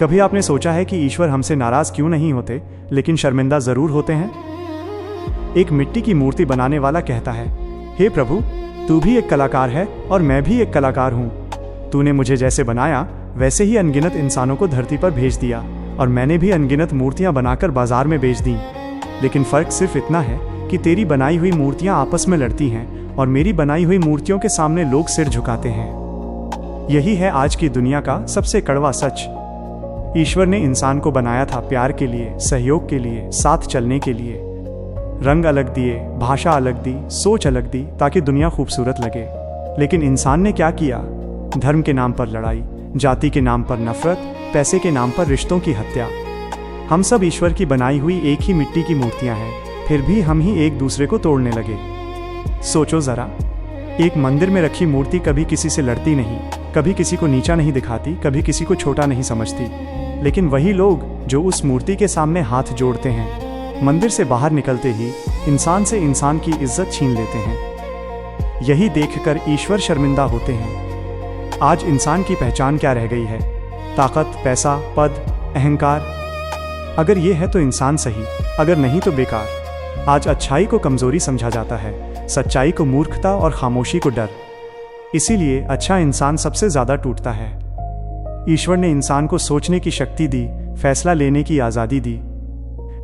कभी आपने सोचा है कि ईश्वर हमसे नाराज क्यों नहीं होते, लेकिन शर्मिंदा जरूर होते हैं? एक मिट्टी की मूर्ति बनाने वाला कहता है, हे प्रभु, तू भी एक कलाकार है और मैं भी एक कलाकार हूँ। तूने मुझे जैसे बनाया वैसे ही अनगिनत इंसानों को धरती पर भेज दिया और मैंने भी अनगिनत मूर्तियां बनाकर बाजार में बेच दी। लेकिन फर्क सिर्फ इतना है कि तेरी बनाई हुई मूर्तियां आपस में लड़ती हैं और मेरी बनाई हुई मूर्तियों के सामने लोग सिर झुकाते हैं। यही है आज की दुनिया का सबसे कड़वा सच। ईश्वर ने इंसान को बनाया था प्यार के लिए, सहयोग के लिए, साथ चलने के लिए। रंग अलग दिए, भाषा अलग दी, सोच अलग दी ताकि दुनिया खूबसूरत लगे। लेकिन इंसान ने क्या किया? धर्म के नाम पर लड़ाई, जाति के नाम पर नफरत, पैसे के नाम पर रिश्तों की हत्या। हम सब ईश्वर की बनाई हुई एक ही मिट्टी की मूर्तियां हैं, फिर भी हम ही एक दूसरे को तोड़ने लगे। सोचो जरा, एक मंदिर में रखी मूर्ति कभी किसी से लड़ती नहीं, कभी किसी को नीचा नहीं दिखाती, कभी किसी को छोटा नहीं समझती। लेकिन वही लोग जो उस मूर्ति के सामने हाथ जोड़ते हैं, मंदिर से बाहर निकलते ही इंसान से इंसान की इज्जत छीन लेते हैं। यही देखकर ईश्वर शर्मिंदा होते हैं। आज इंसान की पहचान क्या रह गई है? ताकत, पैसा, पद, अहंकार। अगर ये है तो इंसान सही, अगर नहीं तो बेकार। आज अच्छाई को कमजोरी समझा जाता है, सच्चाई को मूर्खता और खामोशी को डर। इसीलिए अच्छा इंसान सबसे ज्यादा टूटता है। ईश्वर ने इंसान को सोचने की शक्ति दी, फैसला लेने की आजादी दी,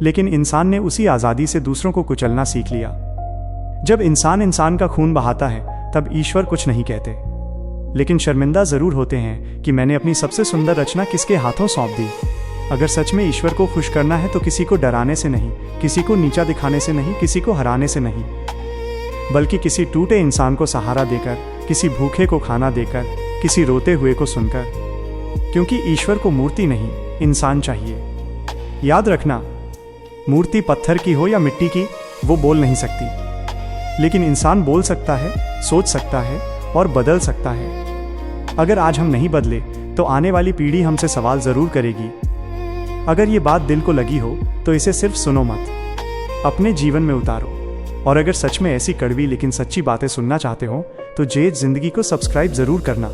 लेकिन इंसान ने उसी आजादी से दूसरों को कुचलना सीख लिया। जब इंसान इंसान का खून बहाता है तब ईश्वर कुछ नहीं कहते, लेकिन शर्मिंदा जरूर होते हैं कि मैंने अपनी सबसे सुंदर रचना किसके हाथों सौंप दी। अगर सच में ईश्वर को खुश करना है तो किसी को डराने से नहीं, किसी को नीचा दिखाने से नहीं, किसी को हराने से नहीं, बल्कि किसी टूटे इंसान को सहारा देकर, किसी भूखे को खाना देकर, किसी रोते हुए को सुनकर। क्योंकि ईश्वर को मूर्ति नहीं, इंसान चाहिए। याद रखना, मूर्ति पत्थर की हो या मिट्टी की, वो बोल नहीं सकती, लेकिन इंसान बोल सकता है, सोच सकता है और बदल सकता है। अगर आज हम नहीं बदले तो आने वाली पीढ़ी हमसे सवाल जरूर करेगी। अगर ये बात दिल को लगी हो तो इसे सिर्फ सुनो मत, अपने जीवन में उतारो। और अगर सच में ऐसी कड़वी लेकिन सच्ची बातें सुनना चाहते हो तो जेज जिंदगी को सब्सक्राइब जरूर करना।